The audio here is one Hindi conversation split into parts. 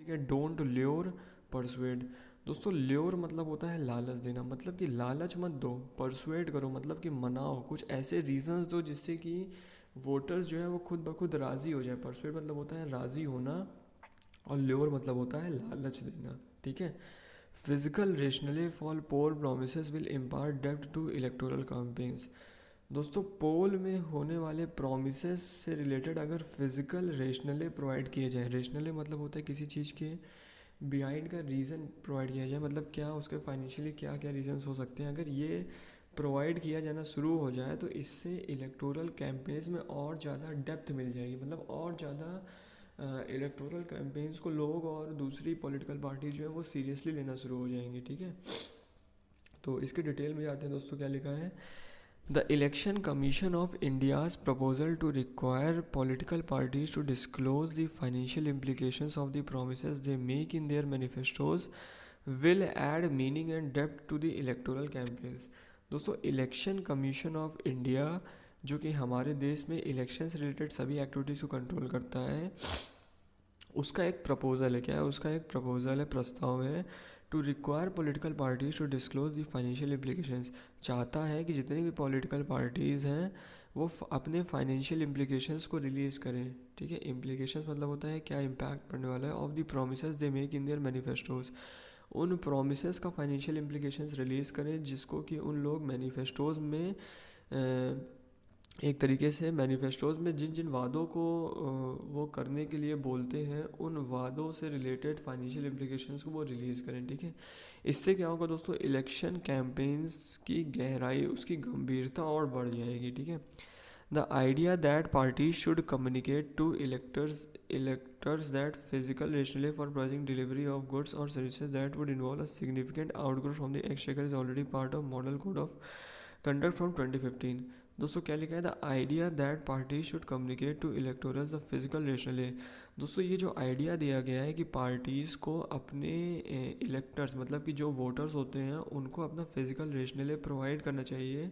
ठीक है। Don't lure persuade. दोस्तों ल्योर मतलब होता है लालच देना, मतलब कि लालच मत दो, परसुएड करो मतलब कि मनाओ, कुछ ऐसे रीजंस दो जिससे कि वोटर्स जो है वो खुद ब खुद राज़ी हो जाए। परसुएड मतलब होता है राज़ी होना, और ल्योर मतलब होता है लालच देना, ठीक है। Physical rationally fall poll promise will impart depth to electoral campaigns. दोस्तों पोल में होने वाले प्रोमिस से रिलेटेड अगर फिजिकल रेशनली प्रोवाइड किए जाए, रेशनली मतलब होता है किसी चीज़ के बिहाइंड का रीज़न प्रोवाइड किया जाए, मतलब क्या उसके फाइनेंशियली क्या क्या रीजंस हो सकते हैं, अगर ये प्रोवाइड किया जाना शुरू हो जाए तो इससे इलेक्टोरल कैंपेन्स में और ज़्यादा डेप्थ मिल जाएगी, मतलब और ज़्यादा इलेक्टोरल कैंपेन्स को लोग और दूसरी पॉलिटिकल पार्टीज जो है वो सीरियसली लेना शुरू हो जाएंगी, ठीक है। तो इसके डिटेल में जाते हैं दोस्तों, क्या लिखा है। The election commission of India's proposal to require political parties to disclose the financial implications of the promises they make in their manifestos will add meaning and depth to the electoral campaigns। दोस्तों इलेक्शन कमीशन ऑफ इंडिया जो कि हमारे देश में इलेक्शन से रिलेटेड सभी एक्टिविटीज़ को कंट्रोल करता है, उसका एक प्रपोज़ल है, क्या है उसका एक प्रपोज़ल है, प्रस्ताव है, to require political parties to disclose the financial implications. चाहता है कि जितनी भी पॉलिटिकल पार्टीज़ हैं वो अपने फाइनेंशियल इम्प्लीकेशंस को रिलीज़ करें, ठीक है। इम्प्लीकेशंस मतलब होता है क्या इम्पैक्ट पड़ने वाला है, of the promises they make in their manifestos. उन प्रोमिसेस का फाइनेंशियल इम्प्लीकेशंस रिलीज़ करें जिसको कि उन लोग मैनिफेस्टोज में एक तरीके से मैनिफेस्टोज में जिन जिन वादों को वो करने के लिए बोलते हैं, उन वादों से रिलेटेड फाइनेंशियल इम्प्लीकेशंस को वो रिलीज़ करें, ठीक है। इससे क्या होगा दोस्तों, इलेक्शन कैंपेन्स की गहराई, उसकी गंभीरता और बढ़ जाएगी, ठीक है। The idea that parties should communicate to electors that physical rationale for pricing delivery of goods or services that would involve a significant outgrowth from the exchequer is already part of model code of conduct from 2015। दोस्तों क्या लिखा है, the idea that party should communicate to electoral the physical rational. दोस्तों ये जो आइडिया दिया गया है कि पार्टीज़ को अपने इलेक्टर्स मतलब कि जो वोटर्स होते हैं उनको अपना फिजिकल रेशनल प्रोवाइड करना चाहिए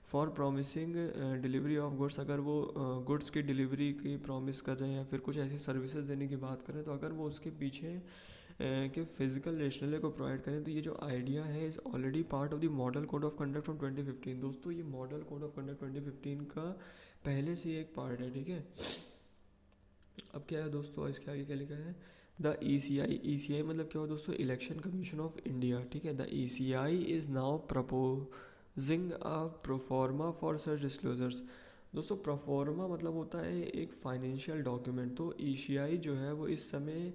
for promising delivery of goods. अगर वो गुड्स की डिलीवरी की प्रॉमिस कर रहे हैं या फिर कुछ ऐसी सर्विसेज देने की बात करें, तो अगर वो उसके पीछे कि फिजिकल रेशनल को प्रोवाइड करें, तो ये जो आइडिया है is already part of the model code of conduct from 2015। दोस्तों ये मॉडल कोड ऑफ कंडक्ट 2015 का पहले से ही एक पार्ट है, ठीक है। अब क्या है दोस्तों, इसके आगे क्या लिखा है, द ई सी आई मतलब क्या हो दोस्तों, इलेक्शन कमीशन ऑफ इंडिया, ठीक है। The ECI is now proposing a proforma for such disclosures. दोस्तों प्रोफॉर्मा मतलब होता है एक फाइनेंशियल डॉक्यूमेंट, तो ECI जो है वो इस समय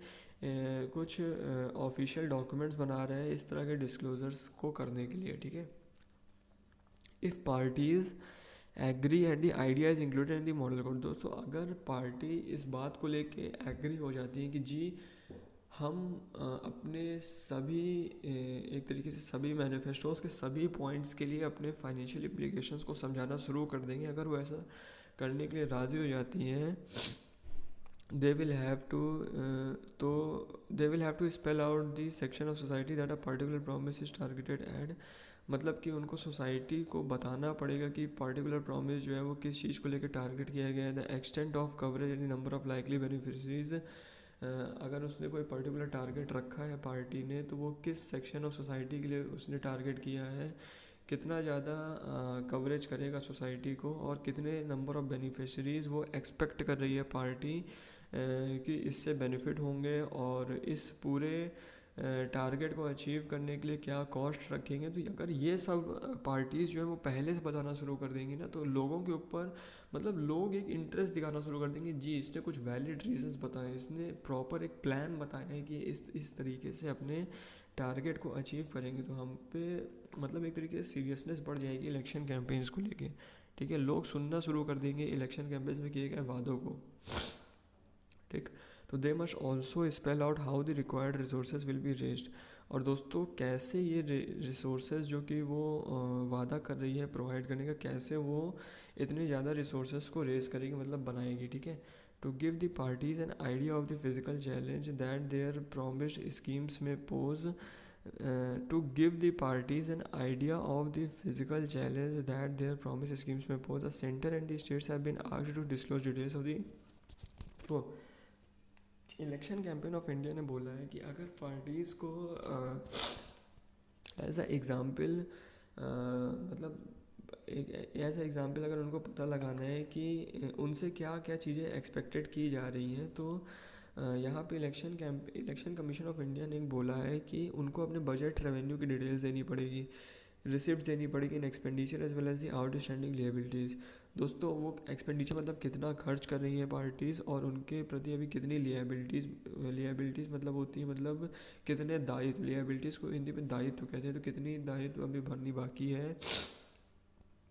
कुछ ऑफिशियल डॉक्यूमेंट्स बना रहे हैं इस तरह के डिस्क्लोजर्स को करने के लिए, ठीक है। If parties agree and the idea is included in the model code. दोस्तों अगर पार्टी इस बात को लेके एग्री हो जाती है कि जी हम अपने सभी एक तरीके से सभी मैनिफेस्टोज के सभी पॉइंट्स के लिए अपने फाइनेंशियल इम्प्लीकेशंस को समझाना शुरू कर देंगे, अगर वो ऐसा करने के लिए राज़ी हो जाती हैं, they will have to तो they will have to spell out the section of society that a particular promise is targeted at। मतलब कि उनको सोसाइटी को बताना पड़ेगा कि पर्टिकुलर प्रॉमिस जो है वो किस चीज़ को लेकर टारगेट किया गया है। The extent of coverage and number of likely beneficiaries. अगर उसने कोई पर्टिकुलर टारगेट रखा है पार्टी ने, तो वो किस सेक्शन ऑफ सोसाइटी के लिए उसने टारगेट किया है, कितना ज़्यादा कवरेज करेगा सोसाइटी को, और कितने नंबर ऑफ बेनिफिशरीज़ वो एक्सपेक्ट कर रही है पार्टी कि इससे बेनिफिट होंगे, और इस पूरे टारगेट को अचीव करने के लिए क्या कॉस्ट रखेंगे। तो अगर ये सब पार्टीज़ जो है वो पहले से बताना शुरू कर देंगी ना, तो लोगों के ऊपर मतलब लोग एक इंटरेस्ट दिखाना शुरू कर देंगे, जी इसने कुछ वैलिड रीजंस बताए, इसने प्रॉपर एक प्लान बताया है कि इस तरीके से अपने टारगेट को अचीव करेंगे, तो हम पे मतलब एक तरीके से सीरियसनेस बढ़ जाएगी इलेक्शन कैंपेन्स को लेके, ठीक है। लोग सुनना शुरू कर देंगे इलेक्शन कैंपेन्स में किए गए वादों को, ठीक। तो they must also spell out how the required resources will be raised. और दोस्तों कैसे ये रिसोर्सेज जो कि वो वादा कर रही है प्रोवाइड करने का, कैसे वो इतने ज़्यादा रिसोर्सेज को रेज करेगी मतलब बनाएगी, ठीक है। To give the parties an idea of the physical challenge that their promised schemes may pose. To give the parties an idea of the physical challenge that their promised schemes may pose, the center and the states have been asked to disclose details of the election campaign of India ने बोला है कि अगर पार्टीज़ को एज अ एग्ज़ाम्पल मतलब एक ऐसा एग्ज़ाम्पल अगर उनको पता लगाना है कि उनसे क्या क्या चीज़ें एक्सपेक्टेड की जा रही हैं, तो यहाँ पे इलेक्शन कमीशन ऑफ इंडिया ने एक बोला है कि उनको अपने बजट रेवेन्यू की डिटेल्स देनी पड़ेगी, रिसिप्ट देनी पड़ेगी in expenditure as well as the outstanding liabilities. दोस्तों वो एक्सपेंडिचर मतलब कितना खर्च कर रही है पार्टीज़ और उनके प्रति अभी कितनी लिएबिलिटीज़ मतलब होती है मतलब कितने दायित्व, लिएबिलिटीज़ को हिंदी में दायित्व कहते हैं, तो कितनी दायित्व अभी भरनी बाकी है।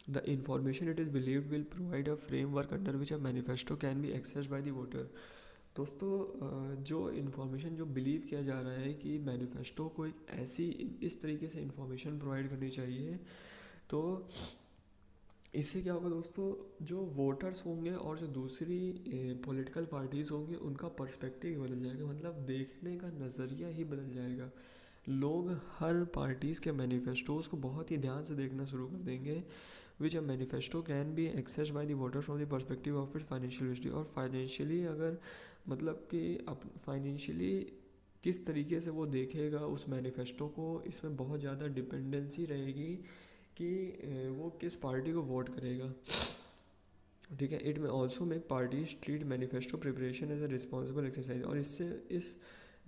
The information it is believed will provide a framework under which a manifesto can B accessed bye the voter. दोस्तों जो इन्फॉर्मेशन जो बिलीव किया जा रहा है कि मैनिफेस्टो को एक ऐसी इस तरीके से इन्फॉर्मेशन प्रोवाइड करनी चाहिए, तो इससे क्या होगा दोस्तों, जो वोटर्स होंगे और जो दूसरी पॉलिटिकल पार्टीज़ होंगी उनका पर्सपेक्टिव बदल जाएगा, मतलब देखने का नज़रिया ही बदल जाएगा। लोग हर पार्टीज़ के मैनिफेस्टोज़ को बहुत ही ध्यान से देखना शुरू कर देंगे, which a manifesto can be access by the voter from the perspective of it financial history. और फाइनेंशियली अगर मतलब कि फाइनेंशियली किस तरीके से वो देखेगा उस मैनिफेस्टो को, इसमें बहुत ज़्यादा डिपेंडेंसी रहेगी कि वो किस पार्टी को वोट करेगा। ठीक है, it may also make parties treat manifesto preparation as a responsible exercise. और इससे इस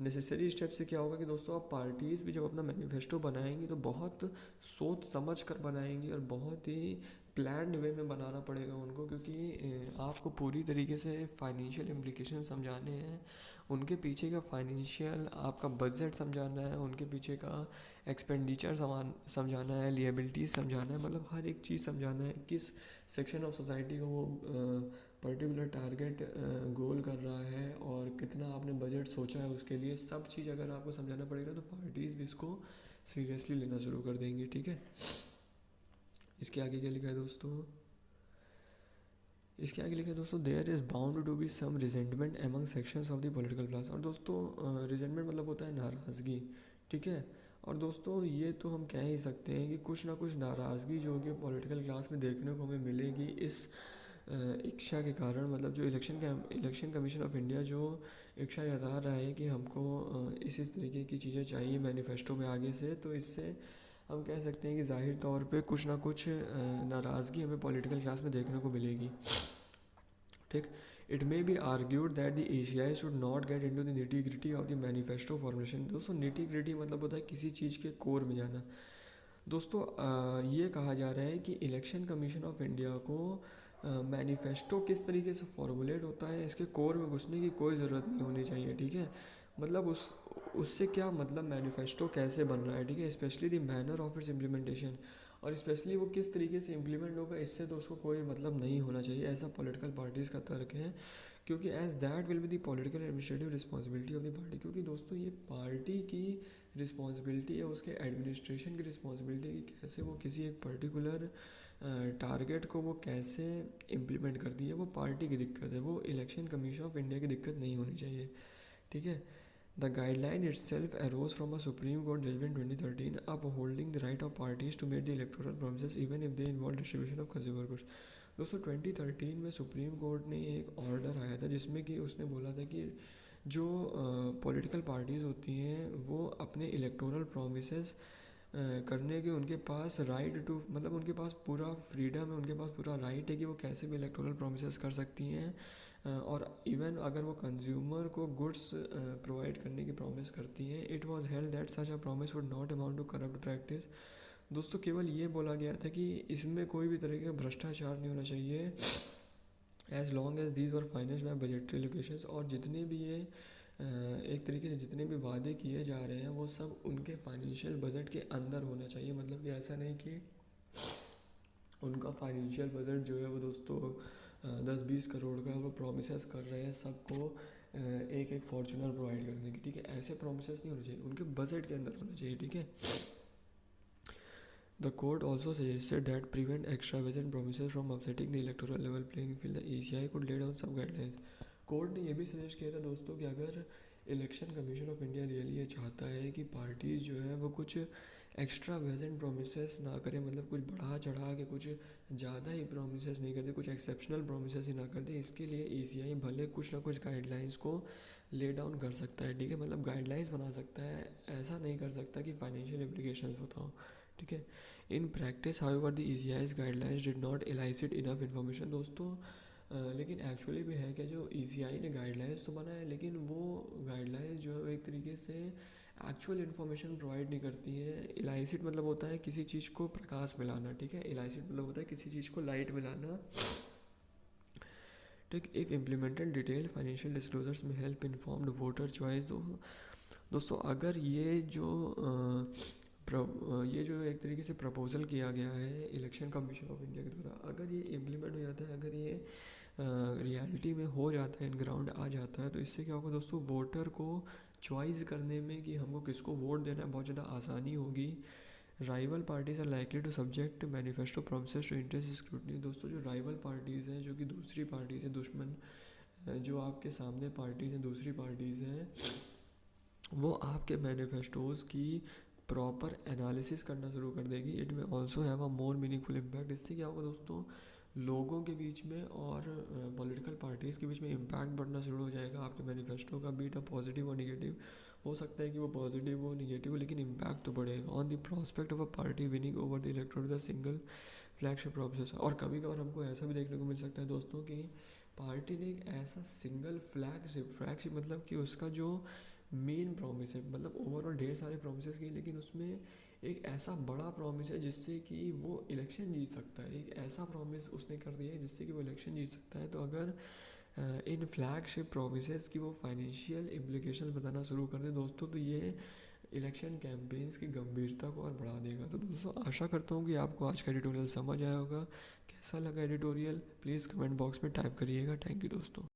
नेसेसरी स्टेप से क्या होगा कि दोस्तों आप पार्टीज़ भी जब अपना मैनिफेस्टो बनाएंगी तो बहुत सोच समझ कर बनाएंगी और बहुत ही प्लान्ड वे में बनाना पड़ेगा उनको, क्योंकि आपको पूरी तरीके से फाइनेंशियल इम्प्लीकेशन समझाने हैं, उनके पीछे का फाइनेंशियल आपका बजट समझाना है, उनके पीछे का एक्सपेंडिचर समझाना है, लिएबिलिटीज़ समझाना है, मतलब हर एक चीज़ समझाना है, किस सेक्शन ऑफ सोसाइटी को वो पर्टिकुलर टारगेट गोल कर रहा है और कितना आपने बजट सोचा है उसके लिए, सब चीज़ अगर आपको समझाना पड़ेगा तो पार्टीज़ भी इसको सीरियसली लेना शुरू कर देंगी। ठीक है, इसके आगे क्या लिखा है दोस्तों, इसके आगे लिखा है दोस्तों, there is bound to be some resentment among sections of the political class. और दोस्तों रिजेंटमेंट मतलब होता है नाराज़गी। ठीक है, और दोस्तों ये तो हम कह ही सकते हैं कि कुछ ना कुछ नाराज़गी जो होगी पॉलिटिकल क्लास में देखने को हमें मिलेगी इस इच्छा के कारण, मतलब जो इलेक्शन कमीशन ऑफ इंडिया जो इच्छा जता रहा है कि हमको इस तरीके की चीज़ें चाहिए मैनिफेस्टो में आगे से, तो इससे हम कह सकते हैं कि जाहिर तौर पे कुछ ना कुछ नाराज़गी हमें पॉलिटिकल क्लास में देखने को मिलेगी। ठीक, it may be argued that the ECI should not get into the nitty gritty of the manifesto formulation. दोस्तों निटी ग्रिटी मतलब होता है किसी चीज़ के कोर में जाना। दोस्तों ये कहा जा रहा है कि इलेक्शन कमीशन ऑफ इंडिया को मैनिफेस्टो किस तरीके से फॉर्मुलेट होता है इसके कोर में घुसने की कोई ज़रूरत नहीं होनी चाहिए। ठीक है, मतलब उससे क्या मतलब मैनिफेस्टो कैसे बन रहा है, ठीक है, specially the manner of its implementation, और स्पेशली वो किस तरीके से इम्प्लीमेंट होगा इससे तो उसको कोई मतलब नहीं होना चाहिए, ऐसा पॉलिटिकल पार्टीज़ का तर्क है। क्योंकि as that will be the political administrative responsibility of the party. क्योंकि दोस्तों ये पार्टी की रिस्पॉन्सिबिलिटी है, उसके एडमिनिस्ट्रेशन की रिस्पॉन्सिबिलिटी कि कैसे वो किसी एक पर्टिकुलर टारगेट को वो कैसे इम्प्लीमेंट करती है, वो पार्टी की दिक्कत है, वो इलेक्शन कमीशन ऑफ इंडिया की दिक्कत नहीं होनी चाहिए। ठीक है, the guideline itself arose from a Supreme Court judgment 2013 upholding the right of parties to make the electoral promises even if they involve distribution of consumer goods। दोस्तों 2013 में सुप्रीम कोर्ट ने एक ऑर्डर आया था जिसमें कि उसने बोला था कि जो पॉलिटिकल पार्टीज़ होती हैं वो अपने इलेक्टोरल प्रोमिसेस करने के उनके पास राइट टू, मतलब उनके पास पूरा फ्रीडम है, उनके पास पूरा राइट है कि वो कैसे भी इलेक्टोरल प्रोमिसेस कर सकती हैं। और इवन अगर वो कंज्यूमर को गुड्स प्रोवाइड करने की प्रॉमिस करती हैं, it was held that such a promise would not amount to corrupt practice. दोस्तों केवल ये बोला गया था कि इसमें कोई भी तरह का भ्रष्टाचार नहीं होना चाहिए as long as these were financed by budgetary allocations. और जितने भी ये एक तरीके से जितने भी वादे किए जा रहे हैं वो सब उनके फाइनेंशियल बजट के अंदर होना चाहिए। मतलब कि ऐसा नहीं कि उनका फाइनेंशियल बजट जो है वो दोस्तों 10-20 करोड़ का वो प्रोमिस कर रहे हैं सबको एक एक फॉर्चूनर प्रोवाइड करने की। ठीक है, ऐसे प्रोमिस नहीं होने चाहिए, उनके बजट के अंदर होना चाहिए। ठीक है, the court also suggested that prevent extravagant promises from upsetting the electoral level playing field, the ECI could lay down सब गाइडलाइंस। कोर्ट ने ये भी सजेस्ट किया था दोस्तों कि अगर election commission of India really ये चाहता है कि पार्टीज़ जो है वो कुछ एक्स्ट्रा वेजेंट प्रोमिस ना करें, मतलब कुछ बढ़ा चढ़ा के कुछ ज़्यादा ही प्रोमिस नहीं करते, कुछ एक्सेप्शनल प्रोमिस ही ना करते, इसके लिए ECI भले कुछ ना कुछ गाइडलाइंस को ले डाउन कर सकता है, ठीक है, मतलब गाइडलाइंस बना सकता है, ऐसा नहीं कर सकता कि फाइनेंशियल इम्प्लीकेशंस बताओ, ठीक है। In practice however the ECI's guidelines did not elicit enough information. दोस्तों लेकिन एक्चुअली भी है क्या, जो ईसीआई ने गाइडलाइंस तो बनाया लेकिन वो गाइडलाइंस जो है वो एक तरीके से एक्चुअल इन्फॉर्मेशन प्रोवाइड नहीं करती है। इलाइसिट मतलब होता है किसी चीज़ को प्रकाश में लाना, ठीक है, इलाइसिट मतलब होता है किसी चीज़ को लाइट में लाना, ठीक। If implemented detail financial disclosures में हेल्प इन्फॉर्म्ड वोटर चॉइस। दोस्तों अगर ये जो एक तरीके से प्रपोजल किया गया है इलेक्शन कमीशन ऑफ इंडिया के द्वारा, अगर ये इम्प्लीमेंट हो जाता है, अगर ये रियलिटी में हो जाता है, इन ग्राउंड आ जाता है, तो इससे क्या होगा दोस्तों, वोटर को चॉइस करने में कि हमको किसको वोट देना है बहुत ज़्यादा आसानी होगी। Rival parties are likely to subject manifesto promises to intense scrutiny. दोस्तों जो राइवल पार्टीज़ हैं, जो कि दूसरी पार्टीज़ हैं, दुश्मन जो आपके सामने पार्टीज़ हैं, दूसरी पार्टीज़ हैं, वो आपके मैनिफेस्टोज़ की प्रॉपर एनालिसिस करना शुरू कर देगी। It may also have a more meaningful impact. इससे क्या होगा दोस्तों, लोगों के बीच में और पॉलिटिकल पार्टीज़ के बीच में इम्पैक्ट बढ़ना शुरू हो जाएगा आपके मैनिफेस्टो का, बीट अ पॉजिटिव और निगेटिव। हो सकता है कि वो पॉजिटिव हो, निगेटिव हो, लेकिन इम्पैक्ट तो बढ़ेगा on the prospect of a party winning over the electorate the single flagship process. और कभी कभार हमको ऐसा भी देखने को मिल सकता है दोस्तों कि पार्टी ने एक ऐसा सिंगल फ्लैगशिप मतलब कि उसका जो मेन प्रॉमिस है, मतलब ओवरऑल ढेर सारे प्रोमिस किए, लेकिन उसमें एक ऐसा बड़ा प्रॉमिस है जिससे कि वो इलेक्शन जीत सकता है। एक ऐसा प्रॉमिस उसने कर दिया है जिससे कि वो इलेक्शन जीत सकता है। तो अगर इन फ्लैगशिप प्रोमिसेस की वो फाइनेंशियल इम्प्लीकेशंस बताना शुरू कर दे दोस्तों, तो ये इलेक्शन कैंपेन्स की गंभीरता को और बढ़ा देगा। तो दोस्तों आशा करता हूँ कि आपको आज का एडिटोरियल समझ आया होगा। कैसा लगा एडिटोरियल प्लीज़ कमेंट बॉक्स में टाइप करिएगा। थैंक यू दोस्तों।